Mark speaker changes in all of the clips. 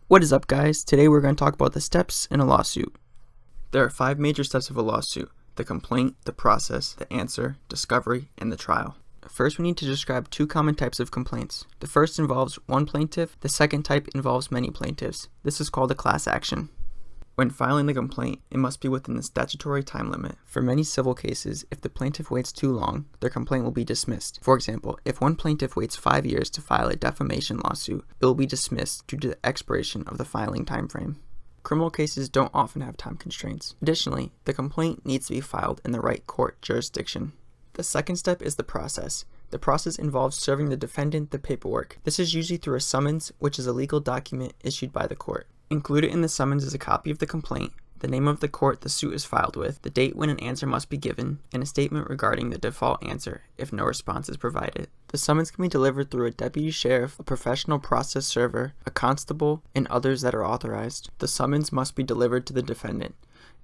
Speaker 1: What is up, guys? Today we're going to talk about the steps in a lawsuit. There are 5 major steps of a lawsuit: the complaint, the process, the answer, discovery, and the trial. First, we need to describe 2 common types of complaints. The first involves one plaintiff, the second type involves many plaintiffs. This is called a class action. When filing the complaint, it must be within the statutory time limit. For many civil cases, if the plaintiff waits too long, their complaint will be dismissed. For example, if one plaintiff waits 5 years to file a defamation lawsuit, it will be dismissed due to the expiration of the filing timeframe. Criminal cases don't often have time constraints. Additionally, the complaint needs to be filed in the right court jurisdiction. The second step is the process. The process involves serving the defendant the paperwork. This is usually through a summons, which is a legal document issued by the court. Included in the summons is a copy of the complaint, the name of the court the suit is filed with, the date when an answer must be given, and a statement regarding the default answer if no response is provided. The summons can be delivered through a deputy sheriff, a professional process server, a constable, and others that are authorized. The summons must be delivered to the defendant.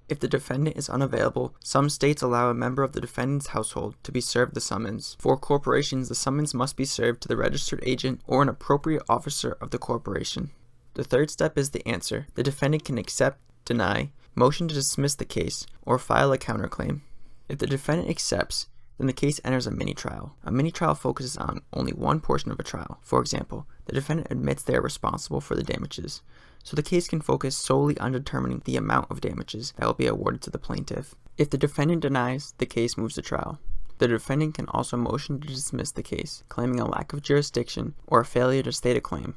Speaker 1: If the defendant is unavailable, some states allow a member of the defendant's household to be served the summons. For corporations, the summons must be served to the registered agent or an appropriate officer of the corporation. The third step is the answer. The defendant can accept, deny, motion to dismiss the case, or file a counterclaim. If the defendant accepts, then the case enters a mini-trial. A mini-trial focuses on only one portion of a trial. For example, the defendant admits they are responsible for the damages, so the case can focus solely on determining the amount of damages that will be awarded to the plaintiff. If the defendant denies, the case moves to trial. The defendant can also motion to dismiss the case, claiming a lack of jurisdiction or a failure to state a claim.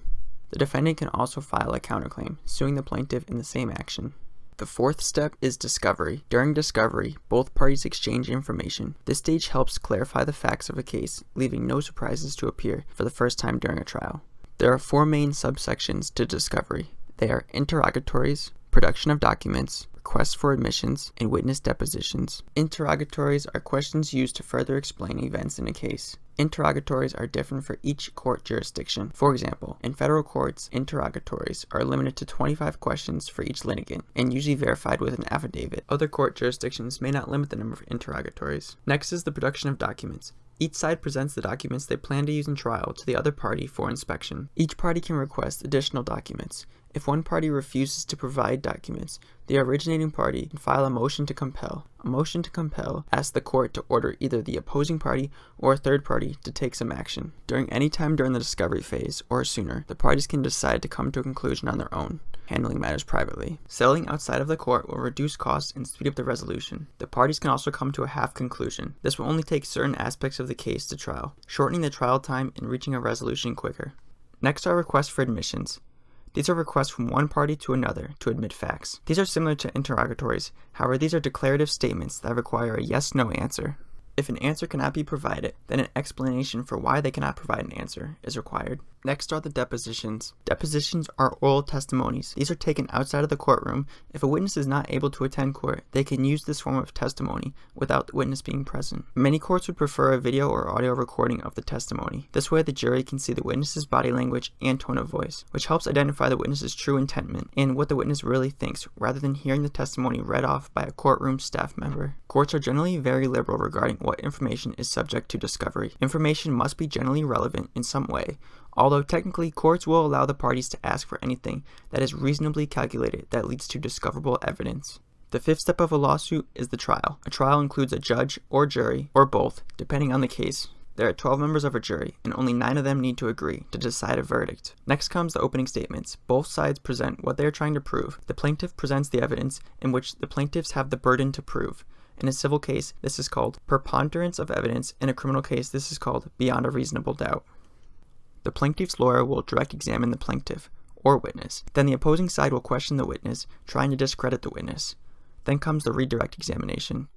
Speaker 1: The defendant can also file a counterclaim, suing the plaintiff in the same action. The fourth step is discovery. During discovery, both parties exchange information. This stage helps clarify the facts of a case, leaving no surprises to appear for the first time during a trial. There are 4 main subsections to discovery. They are interrogatories, production of documents, requests for admissions, and witness depositions. Interrogatories are questions used to further explain events in a case. Interrogatories are different for each court jurisdiction. For example, in federal courts, interrogatories are limited to 25 questions for each litigant and usually verified with an affidavit. Other court jurisdictions may not limit the number of interrogatories. Next is the production of documents. Each side presents the documents they plan to use in trial to the other party for inspection. Each party can request additional documents. If one party refuses to provide documents, the originating party can file a motion to compel. A motion to compel asks the court to order either the opposing party or a third party to take some action. During any time during the discovery phase, or sooner, the parties can decide to come to a conclusion on their own, handling matters privately. Settling outside of the court will reduce costs and speed up the resolution. The parties can also come to a half conclusion. This will only take certain aspects of the case to trial, shortening the trial time and reaching a resolution quicker. Next are requests for admissions. These are requests from one party to another to admit facts. These are similar to interrogatories, however these are declarative statements that require a yes-no answer. If an answer cannot be provided, then an explanation for why they cannot provide an answer is required. Next are the depositions. Depositions are oral testimonies. These are taken outside of the courtroom. If a witness is not able to attend court, they can use this form of testimony without the witness being present. Many courts would prefer a video or audio recording of the testimony. This way the jury can see the witness's body language and tone of voice, which helps identify the witness's true intent and what the witness really thinks, rather than hearing the testimony read off by a courtroom staff member. Courts are generally very liberal regarding what information is subject to discovery. Information must be generally relevant in some way, although technically courts will allow the parties to ask for anything that is reasonably calculated that leads to discoverable evidence. The 5th step of a lawsuit is the trial. A trial includes a judge or jury, or both, depending on the case. There are 12 members of a jury, and only 9 of them need to agree to decide a verdict. Next comes the opening statements. Both sides present what they are trying to prove. The plaintiff presents the evidence in which the plaintiffs have the burden to prove. In a civil case, this is called preponderance of evidence. In a criminal case, this is called beyond a reasonable doubt. The plaintiff's lawyer will direct examine the plaintiff, or witness. Then the opposing side will question the witness, trying to discredit the witness. Then comes the redirect examination,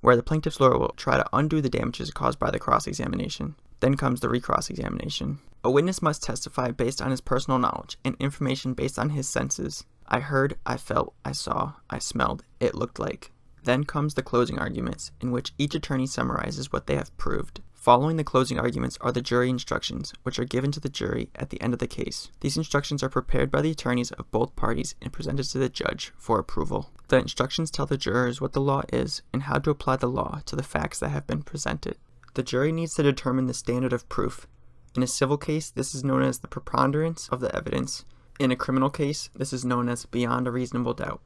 Speaker 1: where the plaintiff's lawyer will try to undo the damages caused by the cross-examination. Then comes the recross-examination. A witness must testify based on his personal knowledge and information based on his senses. I heard, I felt, I saw, I smelled, it looked like. Then comes the closing arguments, in which each attorney summarizes what they have proved. Following the closing arguments are the jury instructions, which are given to the jury at the end of the case. These instructions are prepared by the attorneys of both parties and presented to the judge for approval. The instructions tell the jurors what the law is and how to apply the law to the facts that have been presented. The jury needs to determine the standard of proof. In a civil case, this is known as the preponderance of the evidence. In a criminal case, this is known as beyond a reasonable doubt.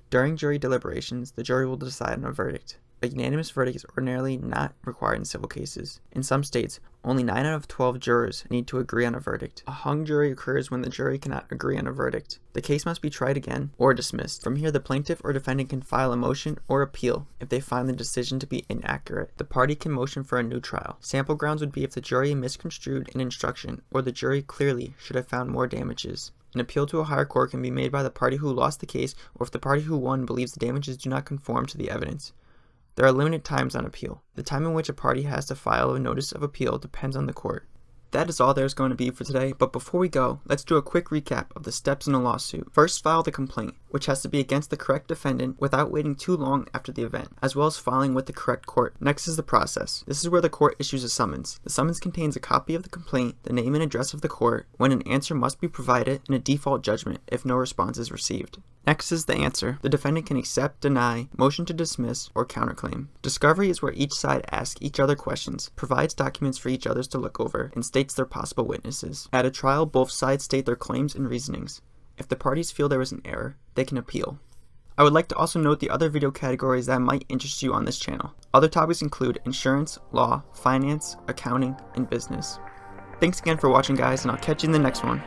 Speaker 1: During jury deliberations, the jury will decide on a verdict. A unanimous verdict is ordinarily not required in civil cases. In some states, only 9 out of 12 jurors need to agree on a verdict. A hung jury occurs when the jury cannot agree on a verdict. The case must be tried again or dismissed. From here, the plaintiff or defendant can file a motion or appeal if they find the decision to be inaccurate. The party can motion for a new trial. Sample grounds would be if the jury misconstrued an instruction or the jury clearly should have found more damages. An appeal to a higher court can be made by the party who lost the case or if the party who won believes the damages do not conform to the evidence. There are limited times on appeal. The time in which a party has to file a notice of appeal depends on the court. That is all there's going to be for today, but before we go, let's do a quick recap of the steps in a lawsuit. First, file the complaint, which has to be against the correct defendant without waiting too long after the event, as well as filing with the correct court. Next is the process. This is where the court issues a summons. The summons contains a copy of the complaint, the name and address of the court, when an answer must be provided, and a default judgment if no response is received. Next is the answer. The defendant can accept, deny, motion to dismiss, or counterclaim. Discovery is where each side asks each other questions, provides documents for each others to look over, and states their possible witnesses. At a trial, both sides state their claims and reasonings. If the parties feel there was an error, they can appeal. I would like to also note the other video categories that might interest you on this channel. Other topics include insurance, law, finance, accounting, and business. Thanks again for watching, guys, and I'll catch you in the next one.